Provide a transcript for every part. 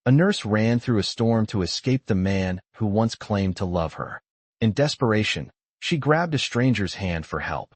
A nurse ran through a storm to escape the man who once claimed to love her. In desperation, she grabbed a stranger's hand for help,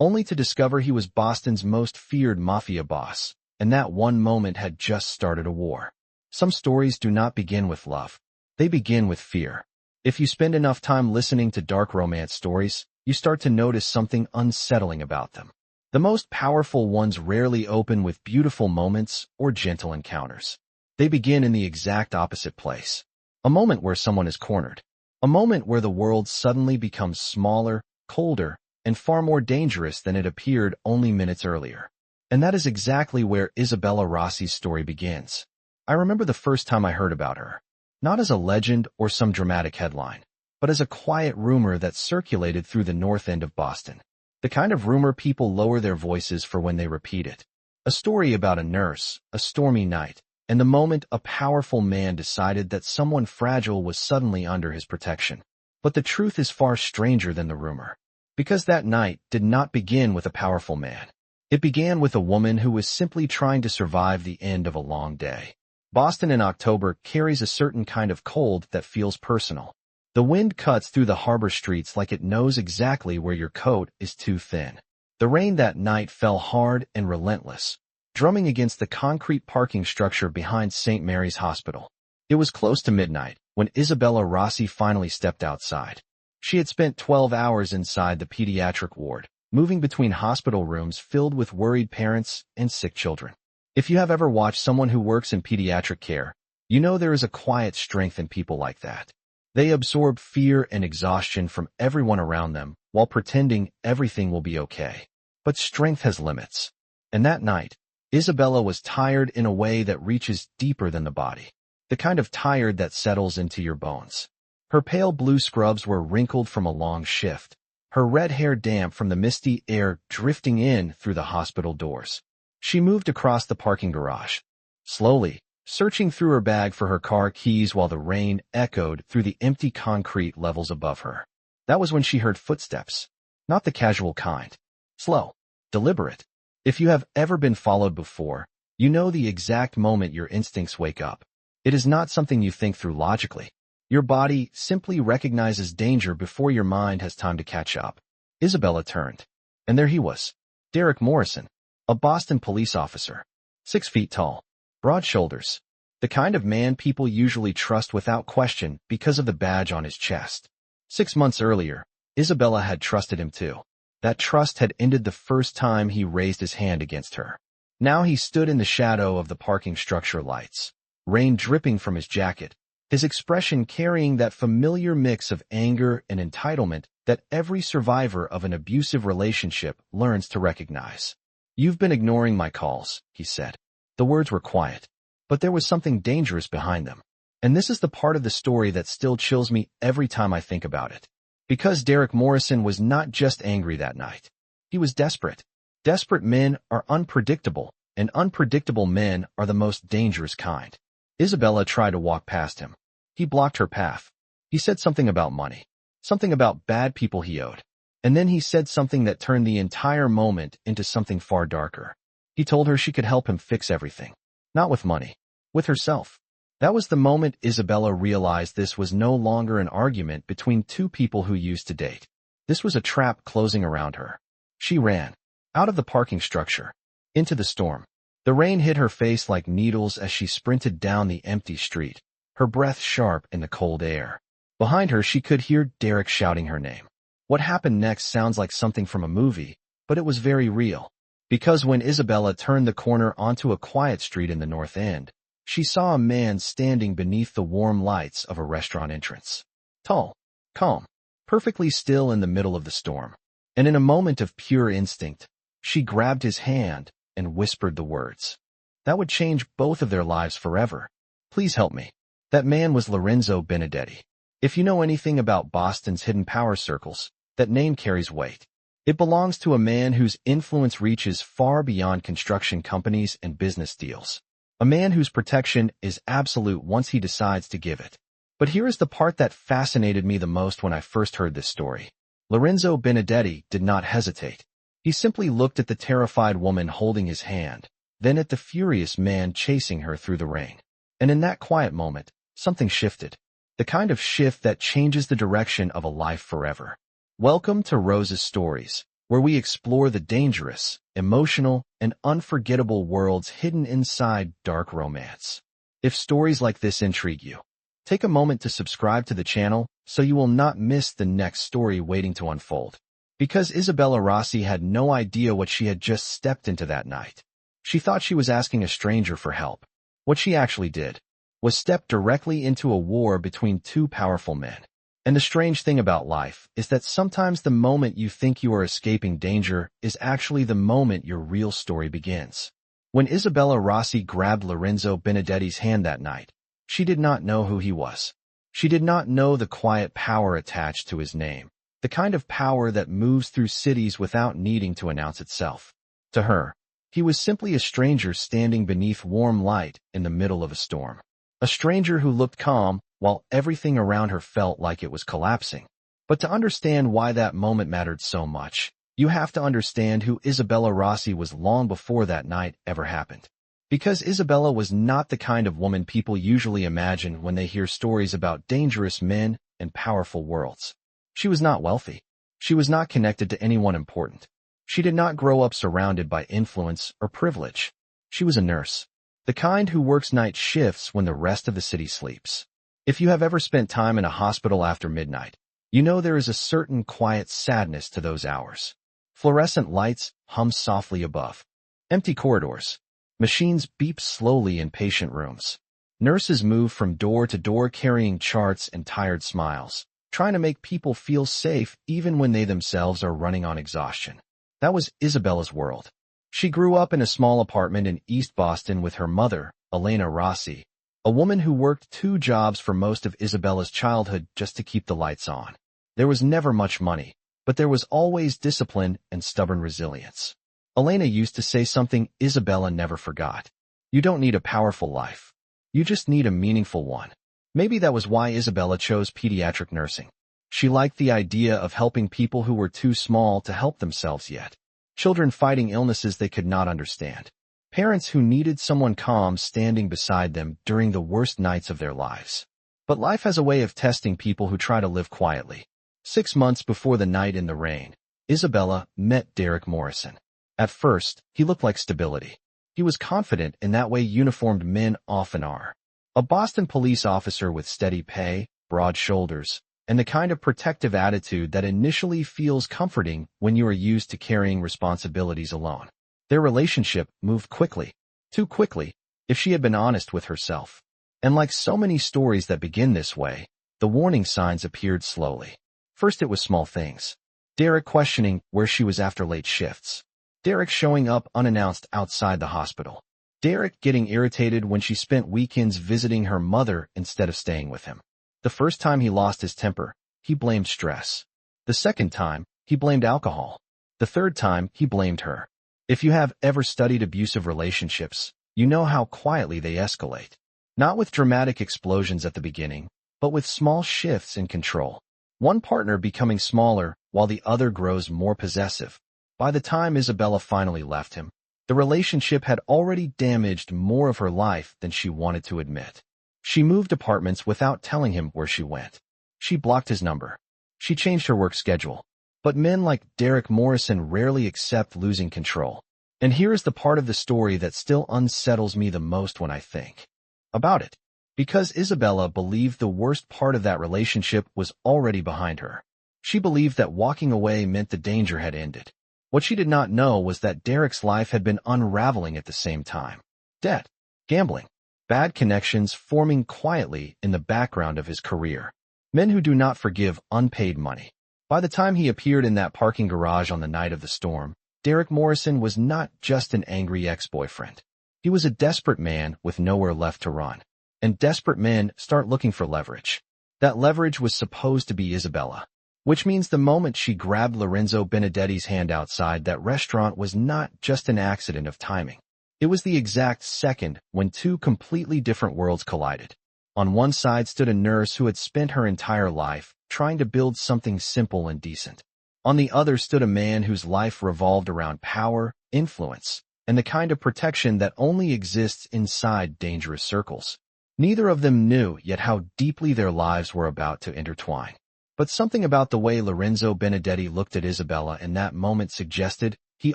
only to discover he was Boston's most feared mafia boss, and that one moment had just started a war. Some stories do not begin with love. They begin with fear. If you spend enough time listening to dark romance stories, you start to notice something unsettling about them. The most powerful ones rarely open with beautiful moments or gentle encounters. They begin in the exact opposite place. A moment where someone is cornered. A moment where the world suddenly becomes smaller, colder, and far more dangerous than it appeared only minutes earlier. And that is exactly where Isabella Rossi's story begins. I remember the first time I heard about her. Not as a legend or some dramatic headline, but as a quiet rumor that circulated through the north end of Boston. The kind of rumor people lower their voices for when they repeat it. A story about a nurse, a stormy night, and the moment a powerful man decided that someone fragile was suddenly under his protection. But the truth is far stranger than the rumor. Because that night did not begin with a powerful man. It began with a woman who was simply trying to survive the end of a long day. Boston in October carries a certain kind of cold that feels personal. The wind cuts through the harbor streets like it knows exactly where your coat is too thin. The rain that night fell hard and relentless, drumming against the concrete parking structure behind St. Mary's Hospital. It was close to midnight when Isabella Rossi finally stepped outside. She had spent 12 hours inside the pediatric ward, moving between hospital rooms filled with worried parents and sick children. If you have ever watched someone who works in pediatric care, you know there is a quiet strength in people like that. They absorb fear and exhaustion from everyone around them while pretending everything will be okay. But strength has limits. And that night, Isabella was tired in a way that reaches deeper than the body. The kind of tired that settles into your bones. Her pale blue scrubs were wrinkled from a long shift, her red hair damp from the misty air drifting in through the hospital doors. She moved across the parking garage, slowly, searching through her bag for her car keys while the rain echoed through the empty concrete levels above her. That was when she heard footsteps, not the casual kind. Slow, deliberate. If you have ever been followed before, you know the exact moment your instincts wake up. It is not something you think through logically. Your body simply recognizes danger before your mind has time to catch up. Isabella turned, and there he was, Derek Morrison, a Boston police officer, 6 feet tall, broad shoulders, the kind of man people usually trust without question because of the badge on his chest. 6 months earlier, Isabella had trusted him too. That trust had ended the first time he raised his hand against her. Now he stood in the shadow of the parking structure lights, rain dripping from his jacket, his expression carrying that familiar mix of anger and entitlement that every survivor of an abusive relationship learns to recognize. "You've been ignoring my calls," he said. The words were quiet, but there was something dangerous behind them. And this is the part of the story that still chills me every time I think about it. Because Derek Morrison was not just angry that night. He was desperate. Desperate men are unpredictable, and unpredictable men are the most dangerous kind. Isabella tried to walk past him. He blocked her path. He said something about money, something about bad people he owed. And then he said something that turned the entire moment into something far darker. He told her she could help him fix everything. Not with money, with herself. That was the moment Isabella realized this was no longer an argument between two people who used to date. This was a trap closing around her. She ran, out of the parking structure, into the storm. The rain hit her face like needles as she sprinted down the empty street, her breath sharp in the cold air. Behind her she could hear Derek shouting her name. What happened next sounds like something from a movie, but it was very real. Because when Isabella turned the corner onto a quiet street in the North End, she saw a man standing beneath the warm lights of a restaurant entrance. Tall, calm, perfectly still in the middle of the storm. And in a moment of pure instinct, she grabbed his hand and whispered the words that would change both of their lives forever. "Please help me." That man was Lorenzo Benedetti. If you know anything about Boston's hidden power circles, that name carries weight. It belongs to a man whose influence reaches far beyond construction companies and business deals. A man whose protection is absolute once he decides to give it. But here is the part that fascinated me the most when I first heard this story. Lorenzo Benedetti did not hesitate. He simply looked at the terrified woman holding his hand, then at the furious man chasing her through the rain. And in that quiet moment, something shifted. The kind of shift that changes the direction of a life forever. Welcome to Rose's Stories, where we explore the dangerous, emotional, and unforgettable worlds hidden inside dark romance. If stories like this intrigue you, take a moment to subscribe to the channel so you will not miss the next story waiting to unfold. Because Isabella Rossi had no idea what she had just stepped into that night. She thought she was asking a stranger for help. What she actually did was step directly into a war between two powerful men. And the strange thing about life is that sometimes the moment you think you are escaping danger is actually the moment your real story begins. When Isabella Rossi grabbed Lorenzo Benedetti's hand that night, she did not know who he was. She did not know the quiet power attached to his name, the kind of power that moves through cities without needing to announce itself. To her, he was simply a stranger standing beneath warm light in the middle of a storm. A stranger who looked calm, while everything around her felt like it was collapsing. But to understand why that moment mattered so much, you have to understand who Isabella Rossi was long before that night ever happened. Because Isabella was not the kind of woman people usually imagine when they hear stories about dangerous men and powerful worlds. She was not wealthy. She was not connected to anyone important. She did not grow up surrounded by influence or privilege. She was a nurse, the kind who works night shifts when the rest of the city sleeps. If you have ever spent time in a hospital after midnight, you know there is a certain quiet sadness to those hours. Fluorescent lights hum softly above. Empty corridors. Machines beep slowly in patient rooms. Nurses move from door to door carrying charts and tired smiles, trying to make people feel safe even when they themselves are running on exhaustion. That was Isabella's world. She grew up in a small apartment in East Boston with her mother, Isabella Rossi, a woman who worked 2 jobs for most of Isabella's childhood just to keep the lights on. There was never much money, but there was always discipline and stubborn resilience. Elena used to say something Isabella never forgot. You don't need a powerful life. You just need a meaningful one. Maybe that was why Isabella chose pediatric nursing. She liked the idea of helping people who were too small to help themselves yet. Children fighting illnesses they could not understand. Parents who needed someone calm standing beside them during the worst nights of their lives. But life has a way of testing people who try to live quietly. 6 months before the night in the rain, Isabella met Derek Morrison. At first, he looked like stability. He was confident in that way uniformed men often are. A Boston police officer with steady pay, broad shoulders, and the kind of protective attitude that initially feels comforting when you are used to carrying responsibilities alone. Their relationship moved quickly. Too quickly, if she had been honest with herself. And like so many stories that begin this way, the warning signs appeared slowly. First it was small things. Derek questioning where she was after late shifts. Derek showing up unannounced outside the hospital. Derek getting irritated when she spent weekends visiting her mother instead of staying with him. The first time he lost his temper, he blamed stress. The second time, he blamed alcohol. The third time, he blamed her. If you have ever studied abusive relationships, you know how quietly they escalate. Not with dramatic explosions at the beginning, but with small shifts in control. One partner becoming smaller while the other grows more possessive. By the time Isabella finally left him, the relationship had already damaged more of her life than she wanted to admit. She moved apartments without telling him where she went. She blocked his number. She changed her work schedule. But men like Derek Morrison rarely accept losing control. And here is the part of the story that still unsettles me the most when I think about it. Because Isabella believed the worst part of that relationship was already behind her. She believed that walking away meant the danger had ended. What she did not know was that Derek's life had been unraveling at the same time. Debt, gambling, bad connections forming quietly in the background of his career. Men who do not forgive unpaid money. By the time he appeared in that parking garage on the night of the storm, Derek Morrison was not just an angry ex-boyfriend. He was a desperate man with nowhere left to run. And desperate men start looking for leverage. That leverage was supposed to be Isabella. Which means the moment she grabbed Lorenzo Benedetti's hand outside that restaurant was not just an accident of timing. It was the exact second when 2 completely different worlds collided. On one side stood a nurse who had spent her entire life trying to build something simple and decent. On the other stood a man whose life revolved around power, influence, and the kind of protection that only exists inside dangerous circles. Neither of them knew yet how deeply their lives were about to intertwine. But something about the way Lorenzo Benedetti looked at Isabella in that moment suggested he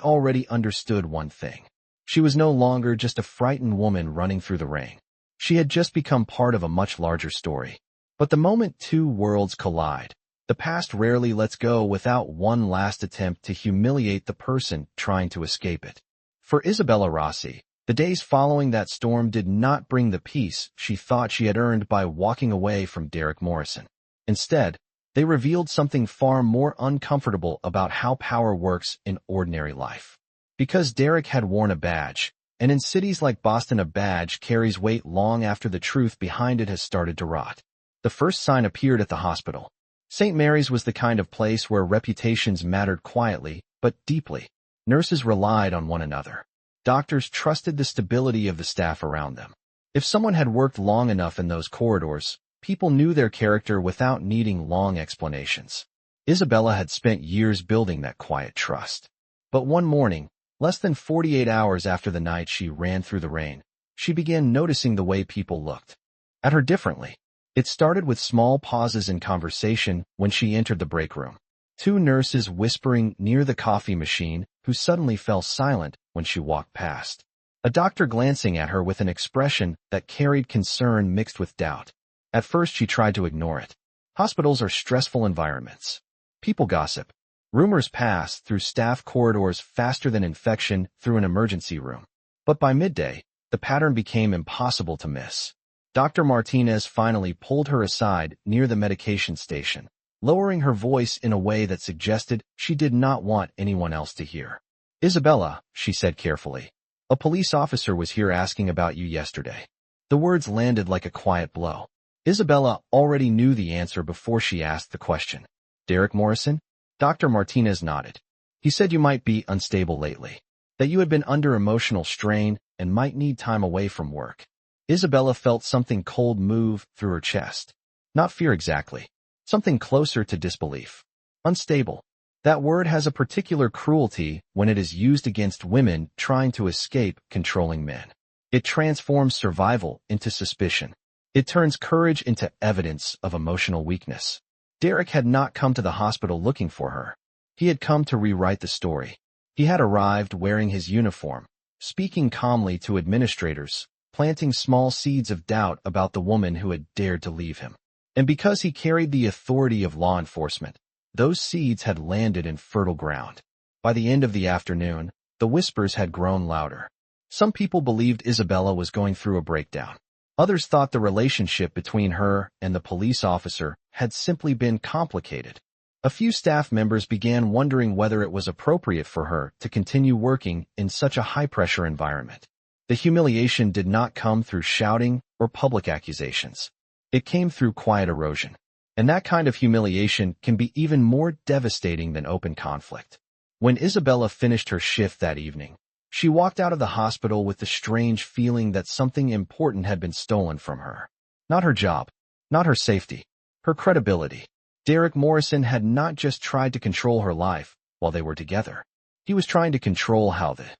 already understood one thing. She was no longer just a frightened woman running through the rain. She had just become part of a much larger story. But the moment two worlds collide, the past rarely lets go without one last attempt to humiliate the person trying to escape it. For Isabella Rossi, the days following that storm did not bring the peace she thought she had earned by walking away from Derek Morrison. Instead, they revealed something far more uncomfortable about how power works in ordinary life. Because Derek had worn a badge, and in cities like Boston a badge carries weight long after the truth behind it has started to rot. The first sign appeared at the hospital. St. Mary's was the kind of place where reputations mattered quietly, but deeply. Nurses relied on one another. Doctors trusted the stability of the staff around them. If someone had worked long enough in those corridors, people knew their character without needing long explanations. Isabella had spent years building that quiet trust. But one morning, less than 48 hours after the night she ran through the rain, she began noticing the way people looked at her differently. It started with small pauses in conversation when she entered the break room. Two nurses whispering near the coffee machine who suddenly fell silent when she walked past. A doctor glancing at her with an expression that carried concern mixed with doubt. At first she tried to ignore it. Hospitals are stressful environments. People gossip. Rumors pass through staff corridors faster than infection through an emergency room. But by midday, the pattern became impossible to miss. Dr. Martinez finally pulled her aside near the medication station, lowering her voice in a way that suggested she did not want anyone else to hear. "Isabella," she said carefully, "a police officer was here asking about you yesterday." The words landed like a quiet blow. Isabella already knew the answer before she asked the question. "Derek Morrison?" Dr. Martinez nodded. "He said you might be unstable lately, that you had been under emotional strain and might need time away from work." Isabella felt something cold move through her chest. Not fear exactly. Something closer to disbelief. Unstable. That word has a particular cruelty when it is used against women trying to escape controlling men. It transforms survival into suspicion. It turns courage into evidence of emotional weakness. Derek had not come to the hospital looking for her. He had come to rewrite the story. He had arrived wearing his uniform, speaking calmly to administrators, planting small seeds of doubt about the woman who had dared to leave him. And because he carried the authority of law enforcement, those seeds had landed in fertile ground. By the end of the afternoon, the whispers had grown louder. Some people believed Isabella was going through a breakdown. Others thought the relationship between her and the police officer had simply been complicated. A few staff members began wondering whether it was appropriate for her to continue working in such a high-pressure environment. The humiliation did not come through shouting or public accusations. It came through quiet erosion. And that kind of humiliation can be even more devastating than open conflict. When Isabella finished her shift that evening, she walked out of the hospital with the strange feeling that something important had been stolen from her. Not her job, not her safety, her credibility. Derek Morrison had not just tried to control her life while they were together. He was trying to control how the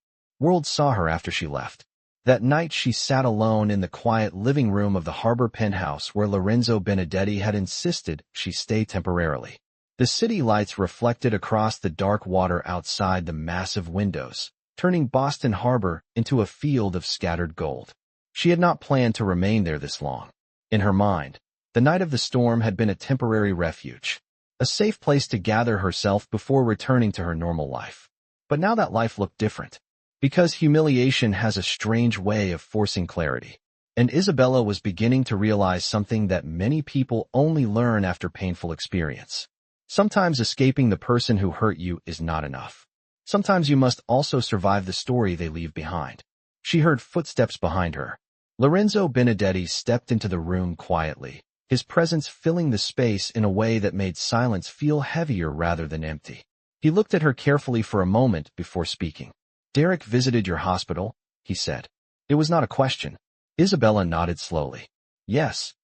world saw her after she left. That night she sat alone in the quiet living room of the harbor penthouse where Lorenzo Benedetti had insisted she stay temporarily. The city lights reflected across the dark water outside the massive windows, turning Boston Harbor into a field of scattered gold. She had not planned to remain there this long. In her mind, the night of the storm had been a temporary refuge, a safe place to gather herself before returning to her normal life. But now that life looked different. Because humiliation has a strange way of forcing clarity. And Isabella was beginning to realize something that many people only learn after painful experience. Sometimes escaping the person who hurt you is not enough. Sometimes you must also survive the story they leave behind. She heard footsteps behind her. Lorenzo Benedetti stepped into the room quietly, his presence filling the space in a way that made silence feel heavier rather than empty. He looked at her carefully for a moment before speaking. "Derek visited your hospital," he said. It was not a question. Isabella nodded slowly. "Yes."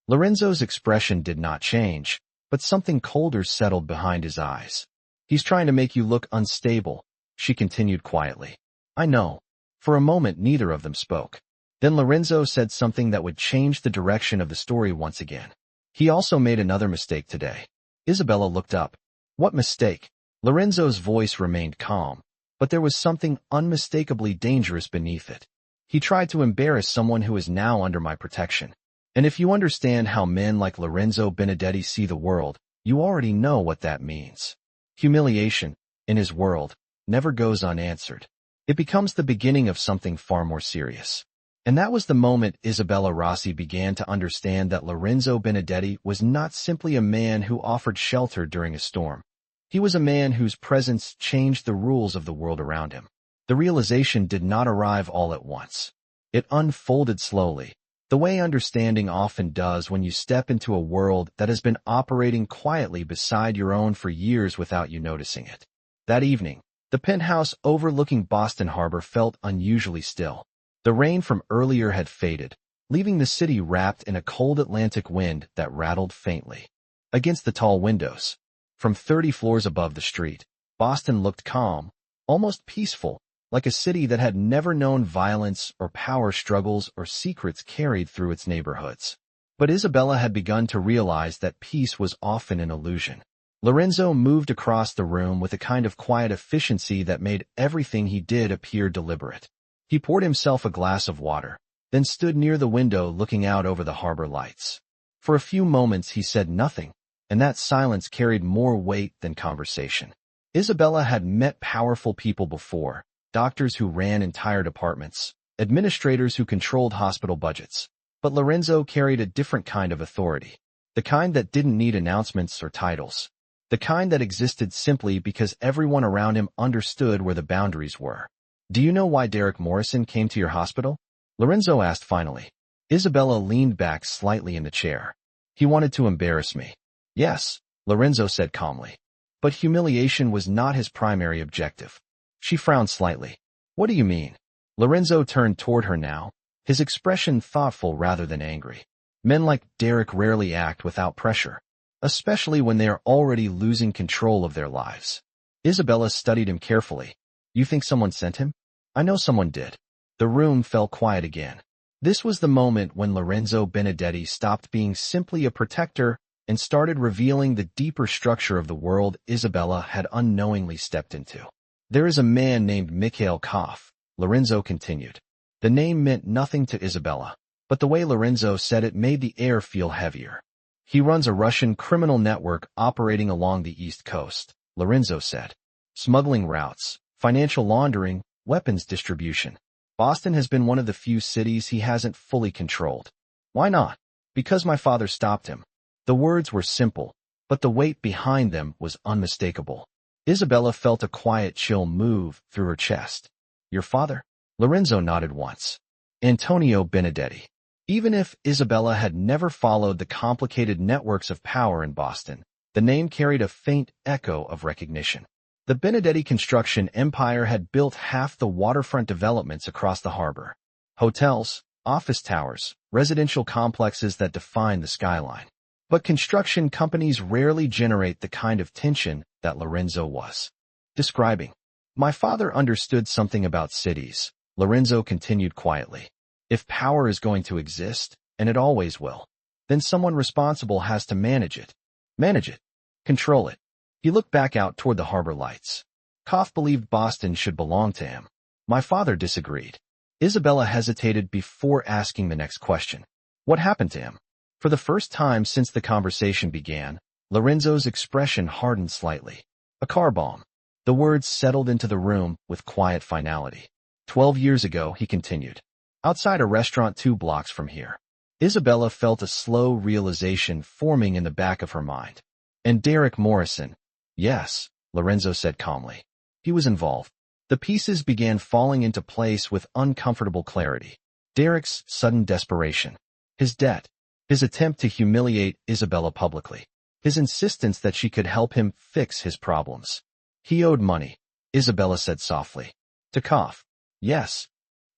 Lorenzo's expression did not change, but something colder settled behind his eyes. "He's trying to make you look unstable," she continued quietly. "I know." For a moment neither of them spoke. Then Lorenzo said something that would change the direction of the story once again. He also made another mistake today. Isabella looked up. What mistake? Lorenzo's voice remained calm, but there was something unmistakably dangerous beneath it. He tried to embarrass someone who is now under my protection. And if you understand how men like Lorenzo Benedetti see the world, you already know what that means. Humiliation, in his world, never goes unanswered. It becomes the beginning of something far more serious. And that was the moment Isabella Rossi began to understand that Lorenzo Benedetti was not simply a man who offered shelter during a storm. He was a man whose presence changed the rules of the world around him. The realization did not arrive all at once. It unfolded slowly, the way understanding often does when you step into a world that has been operating quietly beside your own for years without you noticing it. That evening, the penthouse overlooking Boston Harbor felt unusually still. The rain from earlier had faded, leaving the city wrapped in a cold Atlantic wind that rattled faintly against the tall windows. From 30 floors above the street, Boston looked calm, almost peaceful, like a city that had never known violence or power struggles or secrets carried through its neighborhoods. But Isabella had begun to realize that peace was often an illusion. Lorenzo moved across the room with a kind of quiet efficiency that made everything he did appear deliberate. He poured himself a glass of water, then stood near the window looking out over the harbor lights. For a few moments he said nothing, and that silence carried more weight than conversation. Isabella had met powerful people before, doctors who ran entire departments, administrators who controlled hospital budgets. But Lorenzo carried a different kind of authority, the kind that didn't need announcements or titles, the kind that existed simply because everyone around him understood where the boundaries were. Do you know why Derek Morrison came to your hospital? Lorenzo asked finally. Isabella leaned back slightly in the chair. He wanted to embarrass me. Yes, Lorenzo said calmly. But humiliation was not his primary objective. She frowned slightly. What do you mean? Lorenzo turned toward her now, his expression thoughtful rather than angry. Men like Derek rarely act without pressure, especially when they are already losing control of their lives. Isabella studied him carefully. You think someone sent him? I know someone did. The room fell quiet again. This was the moment when Lorenzo Benedetti stopped being simply a protector and started revealing the deeper structure of the world Isabella had unknowingly stepped into. There is a man named Mikhail Koff, Lorenzo continued. The name meant nothing to Isabella, but the way Lorenzo said it made the air feel heavier. He runs a Russian criminal network operating along the East Coast, Lorenzo said. Smuggling routes, financial laundering, weapons distribution. Boston has been one of the few cities he hasn't fully controlled. Why not? Because my father stopped him. The words were simple, but the weight behind them was unmistakable. Isabella felt a quiet chill move through her chest. Your father? Lorenzo nodded once. Antonio Benedetti. Even if Isabella had never followed the complicated networks of power in Boston, the name carried a faint echo of recognition. The Benedetti construction empire had built half the waterfront developments across the harbor. Hotels, office towers, residential complexes that define the skyline. But construction companies rarely generate the kind of tension that Lorenzo was describing. My father understood something about cities, Lorenzo continued quietly. If power is going to exist, and it always will, then someone responsible has to manage it. Manage it. Control it. He looked back out toward the harbor lights. Koff believed Boston should belong to him. My father disagreed. Isabella hesitated before asking the next question. What happened to him? For the first time since the conversation began, Lorenzo's expression hardened slightly. A car bomb. The words settled into the room with quiet finality. 12 years ago, he continued. Outside a restaurant 2 blocks from here. Isabella felt a slow realization forming in the back of her mind. And Derek Morrison. Yes, Lorenzo said calmly. He was involved. The pieces began falling into place with uncomfortable clarity. Derek's sudden desperation. His debt. His attempt to humiliate Isabella publicly. His insistence that she could help him fix his problems. He owed money, Isabella said softly. To Koff. Yes.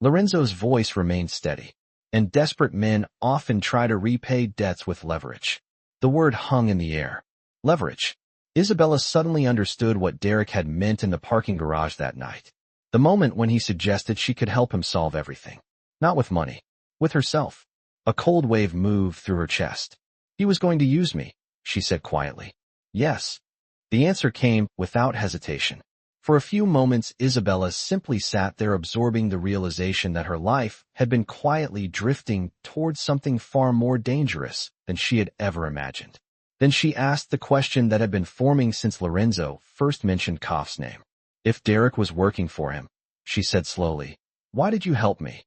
Lorenzo's voice remained steady. And desperate men often try to repay debts with leverage. The word hung in the air. Leverage. Isabella suddenly understood what Derek had meant in the parking garage that night. The moment when he suggested she could help him solve everything. Not with money, With herself. A cold wave moved through her chest. He was going to use me, she said quietly. Yes. The answer came without hesitation. For a few moments, Isabella simply sat there absorbing the realization that her life had been quietly drifting towards something far more dangerous than she had ever imagined. Then she asked the question that had been forming since Lorenzo first mentioned Koff's name. If Derek was working for him, she said slowly, why did you help me?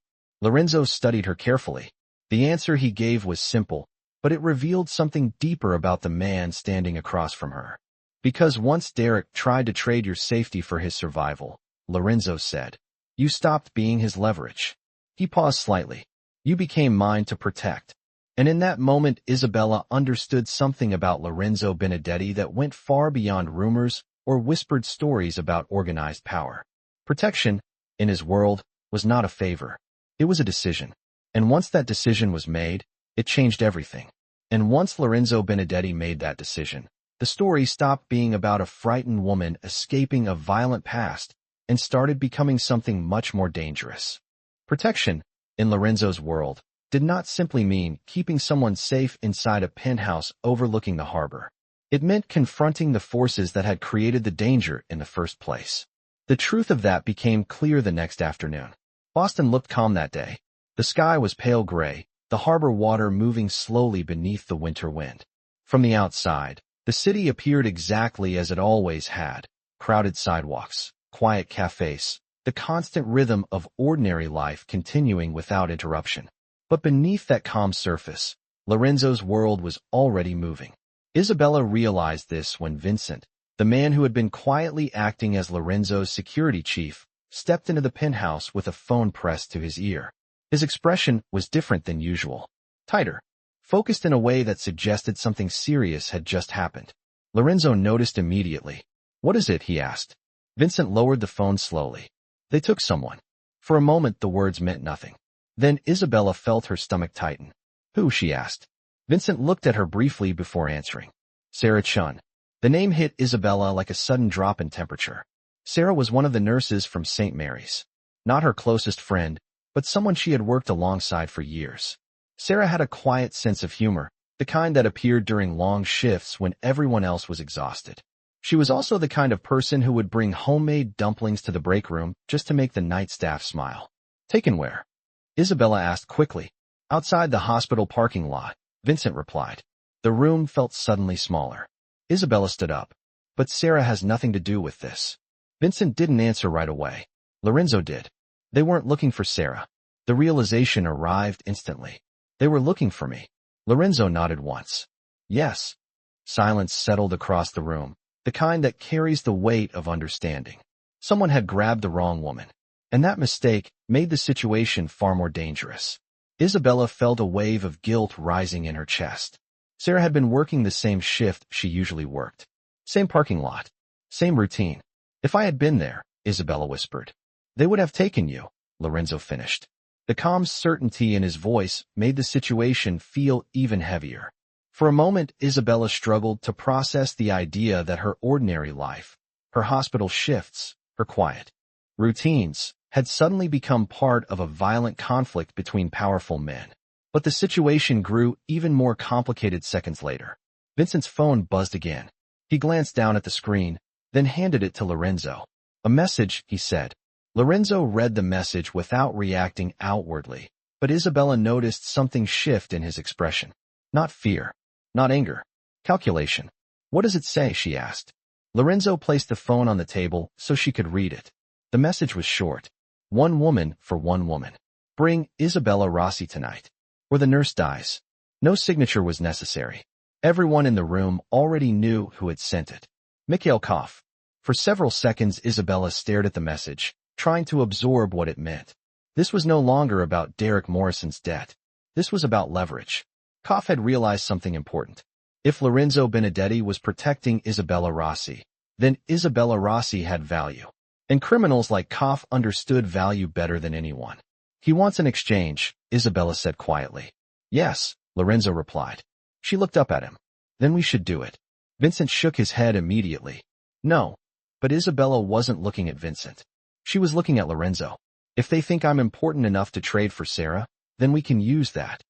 Lorenzo studied her carefully. The answer he gave was simple, but it revealed something deeper about the man standing across from her. Because once Derek tried to trade your safety for his survival, Lorenzo said. You stopped being his leverage. He paused slightly. You became mine to protect. And in that moment, Isabella understood something about Lorenzo Benedetti that went far beyond rumors or whispered stories about organized power. Protection, in his world, was not a favor. It was a decision. And once that decision was made, it changed everything. And once Lorenzo Benedetti made that decision, the story stopped being about a frightened woman escaping a violent past and started becoming something much more dangerous. Protection, in Lorenzo's world, did not simply mean keeping someone safe inside a penthouse overlooking the harbor. It meant confronting the forces that had created the danger in the first place. The truth of that became clear the next afternoon. Boston looked calm that day. The sky was pale gray, the harbor water moving slowly beneath the winter wind. From the outside, the city appeared exactly as it always had. Crowded sidewalks, quiet cafes, the constant rhythm of ordinary life continuing without interruption. But beneath that calm surface, Lorenzo's world was already moving. Isabella realized this when Vincent, the man who had been quietly acting as Lorenzo's security chief, stepped into the penthouse with a phone pressed to his ear. His expression was different than usual. Tighter. Focused in a way that suggested something serious had just happened. Lorenzo noticed immediately. What is it? He asked. Vincent lowered the phone slowly. They took someone. For a moment the words meant nothing. Then Isabella felt her stomach tighten. Who? She asked. Vincent looked at her briefly before answering. Sarah Chun. The name hit Isabella like a sudden drop in temperature. Sarah was one of the nurses from St. Mary's. Not her closest friend, but someone she had worked alongside for years. Sarah had a quiet sense of humor, the kind that appeared during long shifts when everyone else was exhausted. She was also the kind of person who would bring homemade dumplings to the break room just to make the night staff smile. Taken where? Isabella asked quickly. Outside the hospital parking lot, Vincent replied. The room felt suddenly smaller. Isabella stood up. But Sarah has nothing to do with this. Vincent didn't answer right away. Lorenzo did. They weren't looking for Sarah. The realization arrived instantly. They were looking for me. Lorenzo nodded once. Yes. Silence settled across the room, the kind that carries the weight of understanding. Someone had grabbed the wrong woman, and that mistake made the situation far more dangerous. Isabella felt a wave of guilt rising in her chest. Sarah had been working the same shift she usually worked. Same parking lot. Same routine. If I had been there, Isabella whispered. They would have taken you, Lorenzo finished. The calm certainty in his voice made the situation feel even heavier. For a moment, Isabella struggled to process the idea that her ordinary life, her hospital shifts, her quiet routines, had suddenly become part of a violent conflict between powerful men. But the situation grew even more complicated seconds later. Vincent's phone buzzed again. He glanced down at the screen, then handed it to Lorenzo. A message, he said. Lorenzo read the message without reacting outwardly, but Isabella noticed something shift in his expression. Not fear. Not anger. Calculation. What does it say? She asked. Lorenzo placed the phone on the table so she could read it. The message was short. One woman for one woman. Bring Isabella Rossi tonight, or the nurse dies. No signature was necessary. Everyone in the room already knew who had sent it. Mikhail Koff. For several seconds Isabella stared at the message, trying to absorb what it meant. This was no longer about Derek Morrison's debt. This was about leverage. Koff had realized something important. If Lorenzo Benedetti was protecting Isabella Rossi, then Isabella Rossi had value. And criminals like Koff understood value better than anyone. He wants an exchange, Isabella said quietly. Yes, Lorenzo replied. She looked up at him. Then we should do it. Vincent shook his head immediately. No. But Isabella wasn't looking at Vincent. She was looking at Lorenzo. If they think I'm important enough to trade for Sarah, Then we can use that.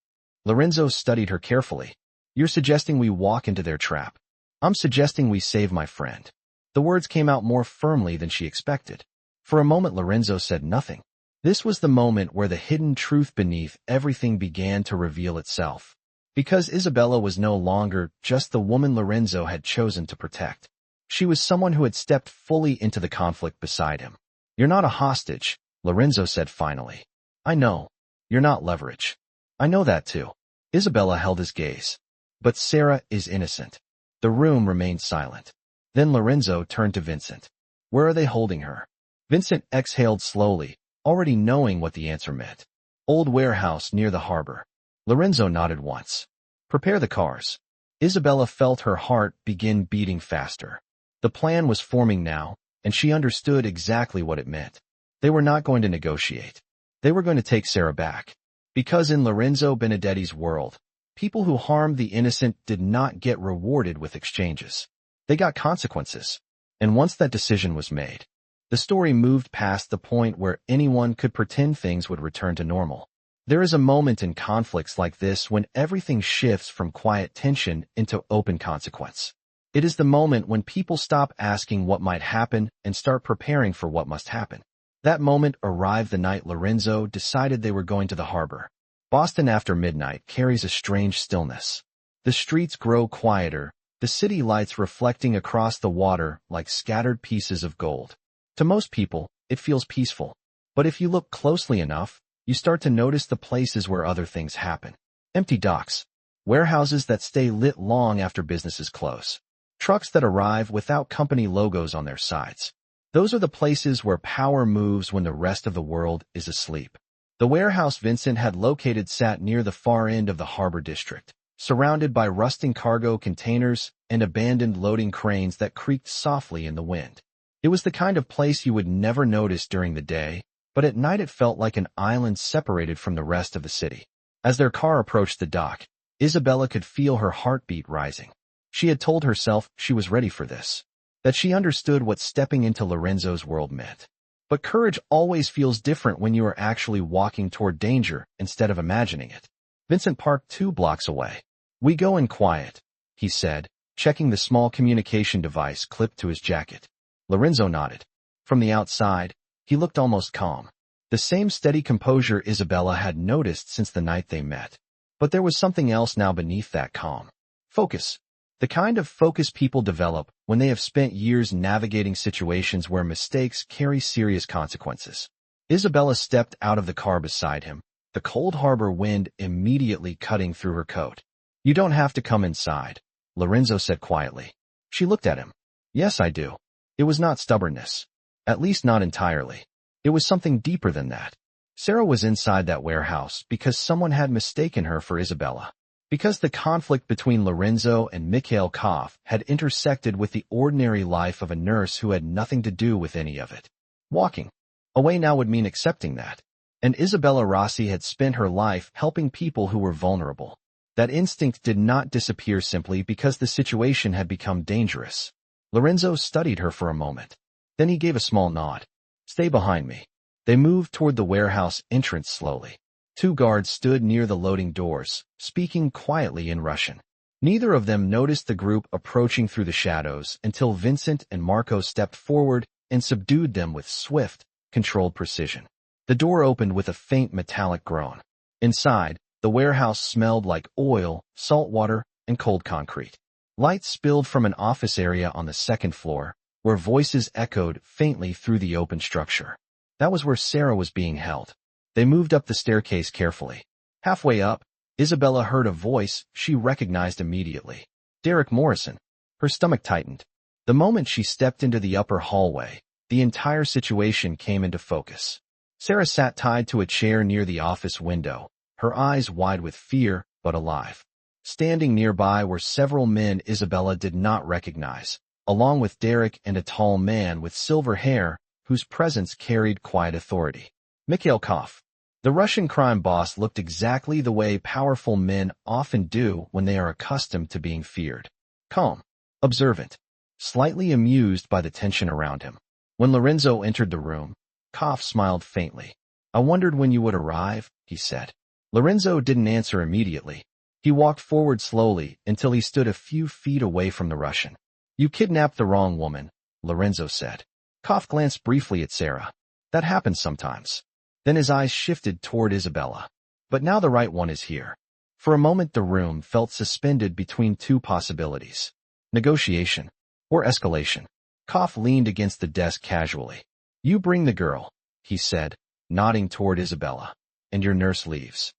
Lorenzo studied her carefully. You're suggesting we walk into their trap. I'm suggesting we save my friend. The words came out more firmly than she expected. For a moment Lorenzo said nothing. This was the moment where the hidden truth beneath everything began to reveal itself. Because Isabella was no longer just the woman Lorenzo had chosen to protect. She was someone who had stepped fully into the conflict beside him. You're not a hostage, Lorenzo said finally. I know. You're not leverage. I know that too. Isabella held his gaze. But Sarah is innocent. The room remained silent. Then Lorenzo turned to Vincent. Where are they holding her? Vincent exhaled slowly, already knowing what the answer meant. Old warehouse near the harbor. Lorenzo nodded once. Prepare the cars. Isabella felt her heart begin beating faster. The plan was forming now, and she understood exactly what it meant. They were not going to negotiate. They were going to take Sarah back. Because in Lorenzo Benedetti's world, people who harmed the innocent did not get rewarded with exchanges. They got consequences. And once that decision was made, the story moved past the point where anyone could pretend things would return to normal. There is a moment in conflicts like this when everything shifts from quiet tension into open consequence. It is the moment when people stop asking what might happen and start preparing for what must happen. That moment arrived the night Lorenzo decided they were going to the harbor. Boston after midnight carries a strange stillness. The streets grow quieter, the city lights reflecting across the water like scattered pieces of gold. To most people, it feels peaceful. But if you look closely enough, you start to notice the places where other things happen. Empty docks, warehouses that stay lit long after businesses close, trucks that arrive without company logos on their sides. Those are the places where power moves when the rest of the world is asleep. The warehouse Vincent had located sat near the far end of the harbor district, surrounded by rusting cargo containers and abandoned loading cranes that creaked softly in the wind. It was the kind of place you would never notice during the day, but at night it felt like an island separated from the rest of the city. As their car approached the dock, Isabella could feel her heartbeat rising. She had told herself she was ready for this, that she understood what stepping into Lorenzo's world meant. But courage always feels different when you are actually walking toward danger instead of imagining it. Vincent parked 2 blocks away. We go in quiet, he said, checking the small communication device clipped to his jacket. Lorenzo nodded. From the outside, he looked almost calm. The same steady composure Isabella had noticed since the night they met. But there was something else now beneath that calm. Focus. The kind of focus people develop when they have spent years navigating situations where mistakes carry serious consequences. Isabella stepped out of the car beside him, the cold harbor wind immediately cutting through her coat. You don't have to come inside, Lorenzo said quietly. She looked at him. Yes, I do. It was not stubbornness. At least not entirely. It was something deeper than that. Sarah was inside that warehouse because someone had mistaken her for Isabella. Because the conflict between Lorenzo and Mikhail Koff had intersected with the ordinary life of a nurse who had nothing to do with any of it. Walking away now would mean accepting that. And Isabella Rossi had spent her life helping people who were vulnerable. That instinct did not disappear simply because the situation had become dangerous. Lorenzo studied her for a moment. Then he gave a small nod. Stay behind me. They moved toward the warehouse entrance slowly. 2 guards stood near the loading doors, speaking quietly in Russian. Neither of them noticed the group approaching through the shadows until Vincent and Marco stepped forward and subdued them with swift, controlled precision. The door opened with a faint metallic groan. Inside, the warehouse smelled like oil, salt water, and cold concrete. Light spilled from an office area on the 2nd floor, where voices echoed faintly through the open structure. That was where Sarah was being held. They moved up the staircase carefully. Halfway up, Isabella heard a voice she recognized immediately. Derek Morrison. Her stomach tightened. The moment she stepped into the upper hallway, the entire situation came into focus. Sarah sat tied to a chair near the office window, her eyes wide with fear, but alive. Standing nearby were several men Isabella did not recognize, along with Derek and a tall man with silver hair, whose presence carried quiet authority. Mikhail Koff. The Russian crime boss looked exactly the way powerful men often do when they are accustomed to being feared. Calm, observant, slightly amused by the tension around him. When Lorenzo entered the room, Koff smiled faintly. I wondered when you would arrive, he said. Lorenzo didn't answer immediately. He walked forward slowly until he stood a few feet away from the Russian. You kidnapped the wrong woman, Lorenzo said. Koff glanced briefly at Sarah. That happens sometimes. Then his eyes shifted toward Isabella. But now the right one is here. For a moment the room felt suspended between two possibilities. Negotiation or escalation. Koff leaned against the desk casually. You bring the girl, he said, nodding toward Isabella, and your nurse leaves.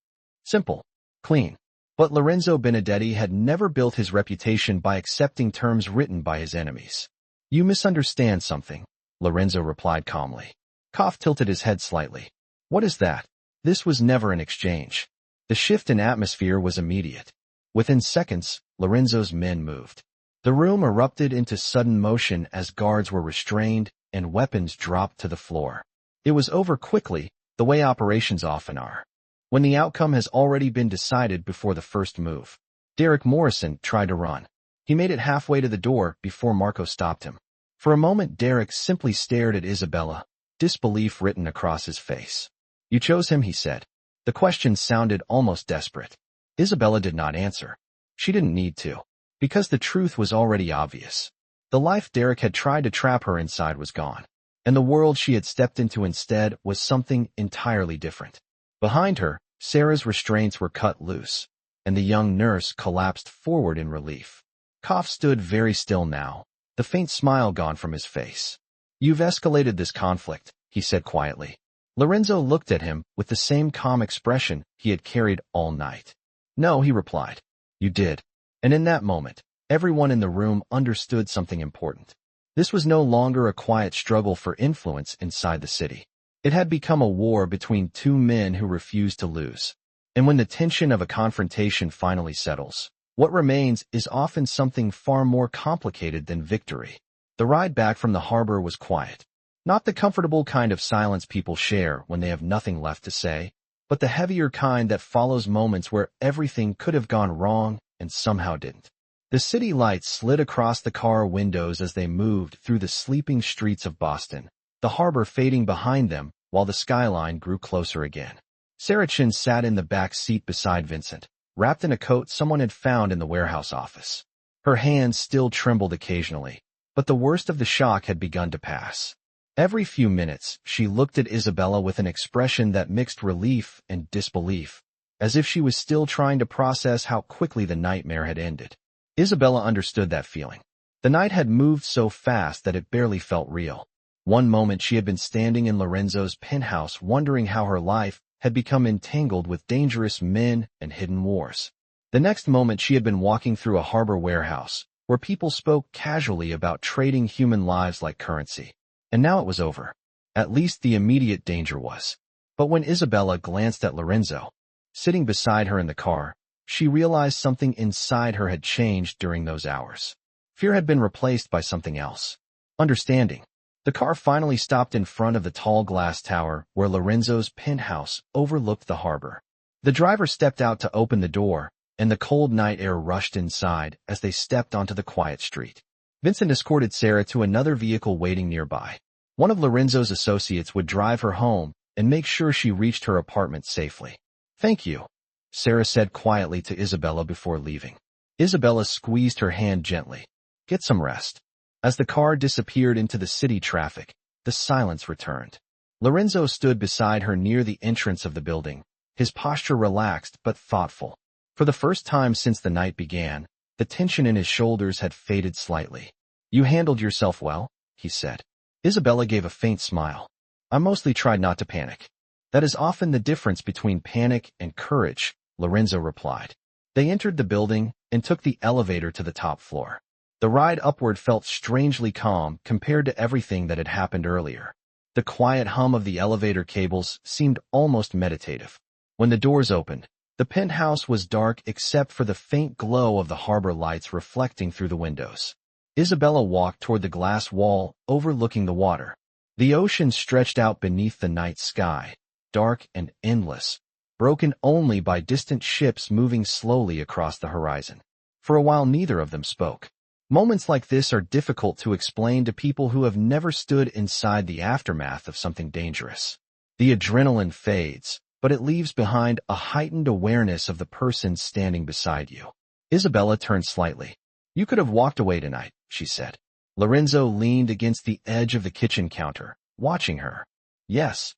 Simple. Clean. But Lorenzo Benedetti had never built his reputation by accepting terms written by his enemies. You misunderstand something, Lorenzo replied calmly. Koff tilted his head slightly. What is that? This was never an exchange. The shift in atmosphere was immediate. Within seconds, Lorenzo's men moved. The room erupted into sudden motion as guards were restrained and weapons dropped to the floor. It was over quickly, the way operations often are, when the outcome has already been decided before the first move. Derek Morrison tried to run. He made it halfway to the door before Marco stopped him. For a moment Derek simply stared at Isabella, disbelief written across his face. You chose him, he said. The question sounded almost desperate. Isabella did not answer. She didn't need to, because the truth was already obvious. The life Derek had tried to trap her inside was gone, and the world she had stepped into instead was something entirely different. Behind her, Sarah's restraints were cut loose, and the young nurse collapsed forward in relief. Koff stood very still now, the faint smile gone from his face. You've escalated this conflict, he said quietly. Lorenzo looked at him with the same calm expression he had carried all night. No, he replied. You did. And in that moment, everyone in the room understood something important. This was no longer a quiet struggle for influence inside the city. It had become a war between two men who refused to lose. And when the tension of a confrontation finally settles, what remains is often something far more complicated than victory. The ride back from the harbor was quiet. Not the comfortable kind of silence people share when they have nothing left to say, but the heavier kind that follows moments where everything could have gone wrong and somehow didn't. The city lights slid across the car windows as they moved through the sleeping streets of Boston, the harbor fading behind them while the skyline grew closer again. Sarah Chin sat in the back seat beside Vincent, wrapped in a coat someone had found in the warehouse office. Her hands still trembled occasionally, but the worst of the shock had begun to pass. Every few minutes, she looked at Isabella with an expression that mixed relief and disbelief, as if she was still trying to process how quickly the nightmare had ended. Isabella understood that feeling. The night had moved so fast that it barely felt real. One moment she had been standing in Lorenzo's penthouse wondering how her life had become entangled with dangerous men and hidden wars. The next moment she had been walking through a harbor warehouse, where people spoke casually about trading human lives like currency. And now it was over. At least the immediate danger was. But when Isabella glanced at Lorenzo, sitting beside her in the car, she realized something inside her had changed during those hours. Fear had been replaced by something else. Understanding. The car finally stopped in front of the tall glass tower where Lorenzo's penthouse overlooked the harbor. The driver stepped out to open the door, and the cold night air rushed inside as they stepped onto the quiet street. Vincent escorted Sarah to another vehicle waiting nearby. One of Lorenzo's associates would drive her home and make sure she reached her apartment safely. Thank you, Sarah said quietly to Isabella before leaving. Isabella squeezed her hand gently. Get some rest. As the car disappeared into the city traffic, the silence returned. Lorenzo stood beside her near the entrance of the building, his posture relaxed but thoughtful. For the first time since the night began, the tension in his shoulders had faded slightly. You handled yourself well, he said. Isabella gave a faint smile. I mostly tried not to panic. That is often the difference between panic and courage, Lorenzo replied. They entered the building and took the elevator to the top floor. The ride upward felt strangely calm compared to everything that had happened earlier. The quiet hum of the elevator cables seemed almost meditative. When the doors opened, the penthouse was dark except for the faint glow of the harbor lights reflecting through the windows. Isabella walked toward the glass wall overlooking the water. The ocean stretched out beneath the night sky, dark and endless, broken only by distant ships moving slowly across the horizon. For a while neither of them spoke. Moments like this are difficult to explain to people who have never stood inside the aftermath of something dangerous. The adrenaline fades, but it leaves behind a heightened awareness of the person standing beside you. Isabella turned slightly. You could have walked away tonight, she said. Lorenzo leaned against the edge of the kitchen counter, watching her. Yes.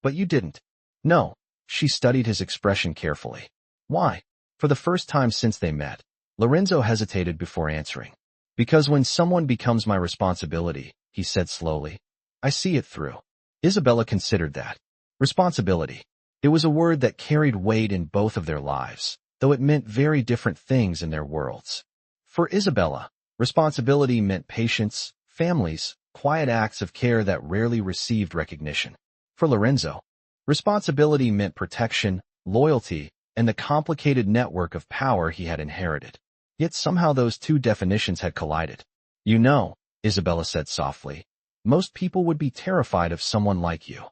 But you didn't. No. She studied his expression carefully. Why? For the first time since they met, Lorenzo hesitated before answering. Because when someone becomes my responsibility, he said slowly, I see it through. Isabella considered that. Responsibility. It was a word that carried weight in both of their lives, though it meant very different things in their worlds. For Isabella, responsibility meant patience, families, quiet acts of care that rarely received recognition. For Lorenzo, responsibility meant protection, loyalty, and the complicated network of power he had inherited. Yet somehow those two definitions had collided. You know, Isabella said softly, most people would be terrified of someone like you.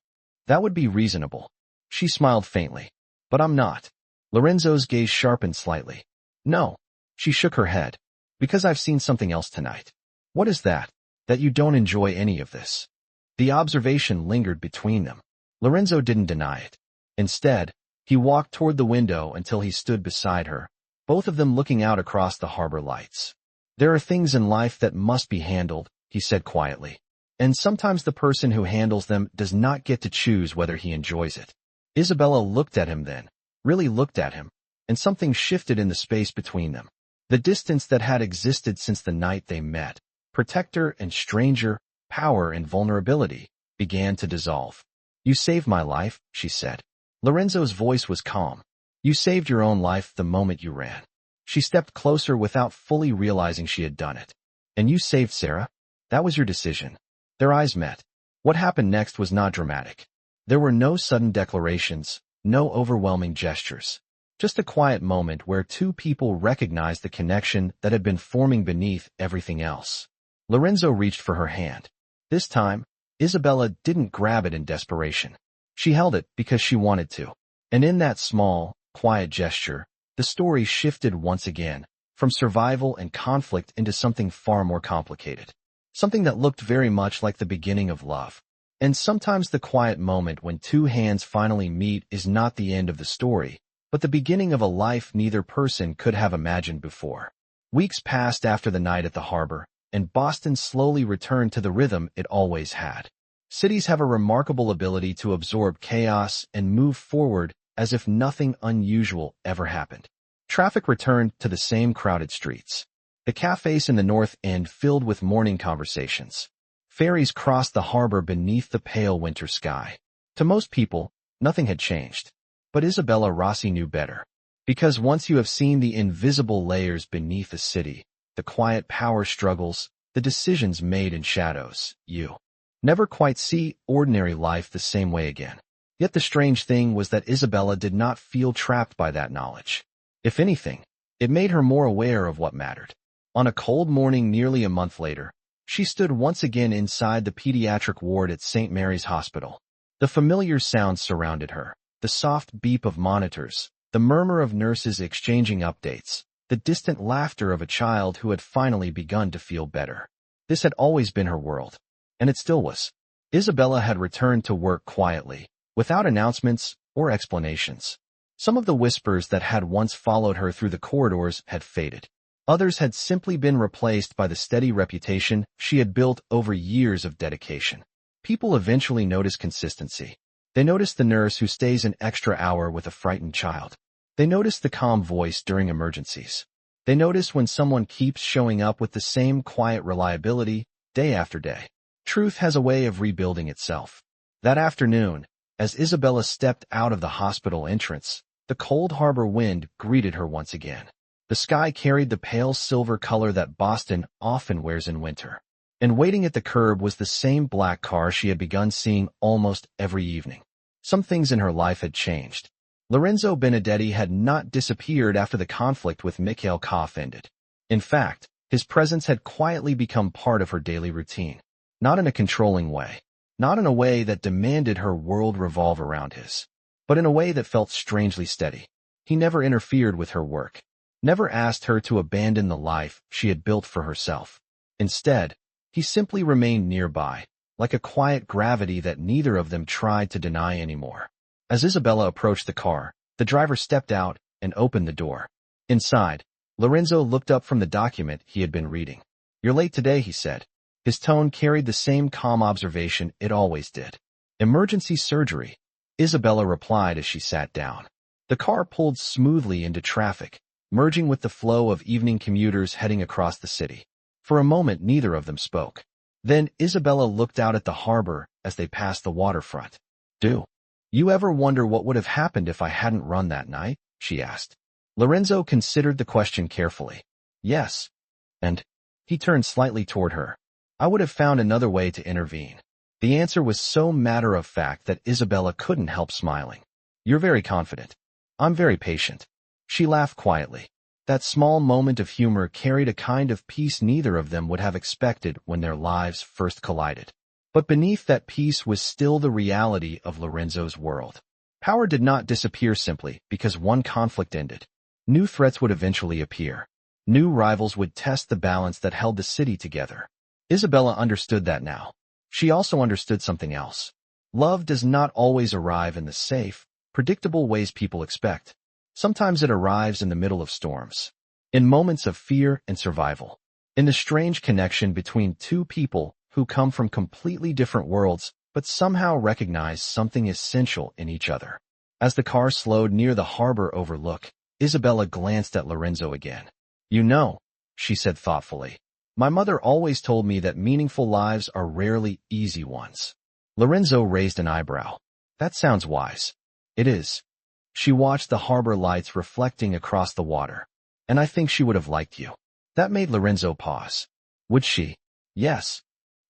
That would be reasonable. She smiled faintly. But I'm not. Lorenzo's gaze sharpened slightly. No. She shook her head. Because I've seen something else tonight. What is that? That you don't enjoy any of this. The observation lingered between them. Lorenzo didn't deny it. Instead, he walked toward the window until he stood beside her, both of them looking out across the harbor lights. There are things in life that must be handled, he said quietly. And sometimes the person who handles them does not get to choose whether he enjoys it. Isabella looked at him then, really looked at him, and something shifted in the space between them. The distance that had existed since the night they met, protector and stranger, power and vulnerability, began to dissolve. You saved my life, she said. Lorenzo's voice was calm. You saved your own life the moment you ran. She stepped closer without fully realizing she had done it. And you saved Sarah? That was your decision. Their eyes met. What happened next was not dramatic. There were no sudden declarations, no overwhelming gestures. Just a quiet moment where two people recognized the connection that had been forming beneath everything else. Lorenzo reached for her hand. This time, Isabella didn't grab it in desperation. She held it because she wanted to. And in that small, quiet gesture, the story shifted once again, from survival and conflict into something far more complicated. Something that looked very much like the beginning of love. And sometimes the quiet moment when two hands finally meet is not the end of the story, but the beginning of a life neither person could have imagined before. Weeks passed after the night at the harbor, and Boston slowly returned to the rhythm it always had. Cities have a remarkable ability to absorb chaos and move forward as if nothing unusual ever happened. Traffic returned to the same crowded streets. The cafes in the North End filled with morning conversations. Ferries crossed the harbor beneath the pale winter sky. To most people, nothing had changed. But Isabella Rossi knew better. Because once you have seen the invisible layers beneath a city, the quiet power struggles, the decisions made in shadows, you never quite see ordinary life the same way again. Yet the strange thing was that Isabella did not feel trapped by that knowledge. If anything, it made her more aware of what mattered. On a cold morning nearly a month later, she stood once again inside the pediatric ward at St. Mary's Hospital. The familiar sounds surrounded her. The soft beep of monitors, the murmur of nurses exchanging updates, the distant laughter of a child who had finally begun to feel better. This had always been her world. And it still was. Isabella had returned to work quietly, without announcements or explanations. Some of the whispers that had once followed her through the corridors had faded. Others had simply been replaced by the steady reputation she had built over years of dedication. People eventually notice consistency. They notice the nurse who stays an extra hour with a frightened child. They notice the calm voice during emergencies. They notice when someone keeps showing up with the same quiet reliability, day after day. Truth has a way of rebuilding itself. That afternoon, as Isabella stepped out of the hospital entrance, the cold harbor wind greeted her once again. The sky carried the pale silver color that Boston often wears in winter. And waiting at the curb was the same black car she had begun seeing almost every evening. Some things in her life had changed. Lorenzo Benedetti had not disappeared after the conflict with Mikhail Koff ended. In fact, his presence had quietly become part of her daily routine. Not in a controlling way. Not in a way that demanded her world revolve around his. But in a way that felt strangely steady. He never interfered with her work. Never asked her to abandon the life she had built for herself. Instead, he simply remained nearby, like a quiet gravity that neither of them tried to deny anymore. As Isabella approached the car, the driver stepped out and opened the door. Inside, Lorenzo looked up from the document he had been reading. "You're late today," he said. His tone carried the same calm observation it always did. "Emergency surgery," Isabella replied as she sat down. The car pulled smoothly into traffic, merging with the flow of evening commuters heading across the city. For a moment, neither of them spoke. Then Isabella looked out at the harbor as they passed the waterfront. "Do you ever wonder what would have happened if I hadn't run that night?" she asked. Lorenzo considered the question carefully. "Yes." "And?" He turned slightly toward her. "I would have found another way to intervene." The answer was so matter-of-fact that Isabella couldn't help smiling. "You're very confident. I'm very patient." She laughed quietly. That small moment of humor carried a kind of peace neither of them would have expected when their lives first collided. But beneath that peace was still the reality of Lorenzo's world. Power did not disappear simply because one conflict ended. New threats would eventually appear. New rivals would test the balance that held the city together. Isabella understood that now. She also understood something else. Love does not always arrive in the safe, predictable ways people expect. Sometimes it arrives in the middle of storms, in moments of fear and survival, in the strange connection between two people who come from completely different worlds but somehow recognize something essential in each other. As the car slowed near the harbor overlook, Isabella glanced at Lorenzo again. "You know," she said thoughtfully, "my mother always told me that meaningful lives are rarely easy ones." Lorenzo raised an eyebrow. "That sounds wise." "It is." She watched the harbor lights reflecting across the water. "And I think she would have liked you." That made Lorenzo pause. "Would she?" "Yes."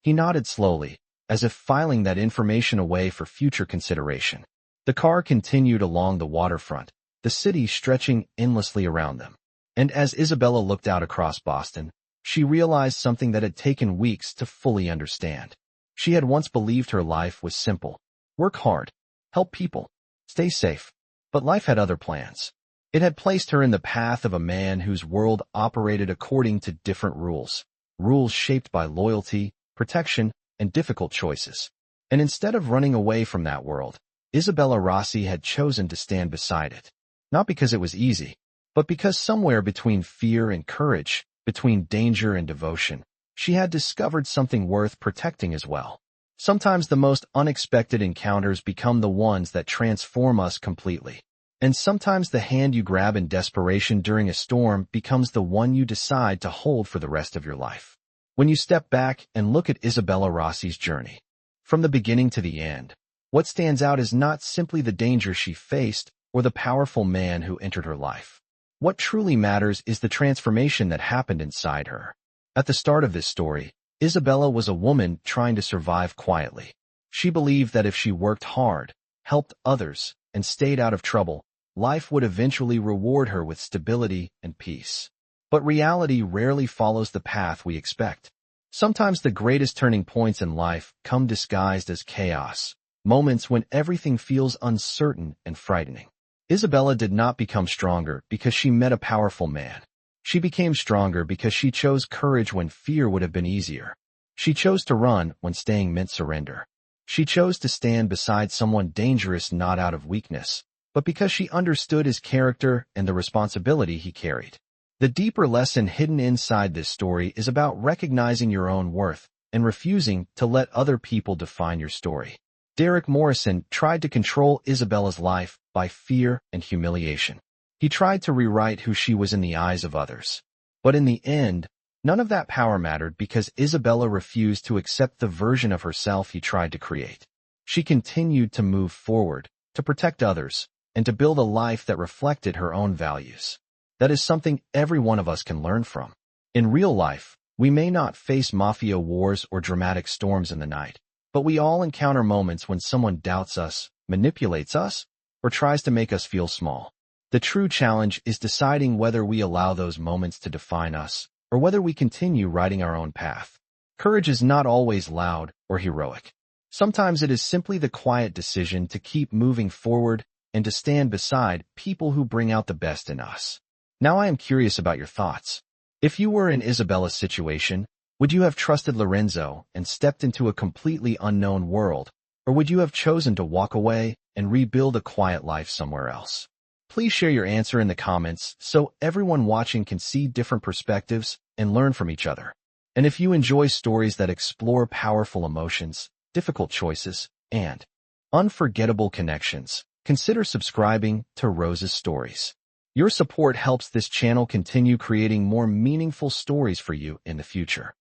He nodded slowly, as if filing that information away for future consideration. The car continued along the waterfront, the city stretching endlessly around them. And as Isabella looked out across Boston, she realized something that had taken weeks to fully understand. She had once believed her life was simple. Work hard, help people, stay safe. But life had other plans. It had placed her in the path of a man whose world operated according to different rules. Rules shaped by loyalty, protection, and difficult choices. And instead of running away from that world, Isabella Rossi had chosen to stand beside it. Not because it was easy, but because somewhere between fear and courage, between danger and devotion, she had discovered something worth protecting as well. Sometimes the most unexpected encounters become the ones that transform us completely. And sometimes the hand you grab in desperation during a storm becomes the one you decide to hold for the rest of your life. When you step back and look at Isabella Rossi's journey, from the beginning to the end, what stands out is not simply the danger she faced or the powerful man who entered her life. What truly matters is the transformation that happened inside her. At the start of this story, Isabella was a woman trying to survive quietly. She believed that if she worked hard, helped others, and stayed out of trouble, life would eventually reward her with stability and peace. But reality rarely follows the path we expect. Sometimes the greatest turning points in life come disguised as chaos, moments when everything feels uncertain and frightening. Isabella did not become stronger because she met a powerful man. She became stronger because she chose courage when fear would have been easier. She chose to run when staying meant surrender. She chose to stand beside someone dangerous not out of weakness, but because she understood his character and the responsibility he carried. The deeper lesson hidden inside this story is about recognizing your own worth and refusing to let other people define your story. Derek Morrison tried to control Isabella's life by fear and humiliation. He tried to rewrite who she was in the eyes of others. But in the end, none of that power mattered because Isabella refused to accept the version of herself he tried to create. She continued to move forward, to protect others, and to build a life that reflected her own values. That is something every one of us can learn from. In real life, we may not face mafia wars or dramatic storms in the night, but we all encounter moments when someone doubts us, manipulates us, or tries to make us feel small. The true challenge is deciding whether we allow those moments to define us, or whether we continue writing our own path. Courage is not always loud or heroic. Sometimes it is simply the quiet decision to keep moving forward and to stand beside people who bring out the best in us. Now I am curious about your thoughts. If you were in Isabella's situation, would you have trusted Lorenzo and stepped into a completely unknown world, or would you have chosen to walk away and rebuild a quiet life somewhere else? Please share your answer in the comments so everyone watching can see different perspectives and learn from each other. And if you enjoy stories that explore powerful emotions, difficult choices, and unforgettable connections, consider subscribing to Rose's Stories. Your support helps this channel continue creating more meaningful stories for you in the future.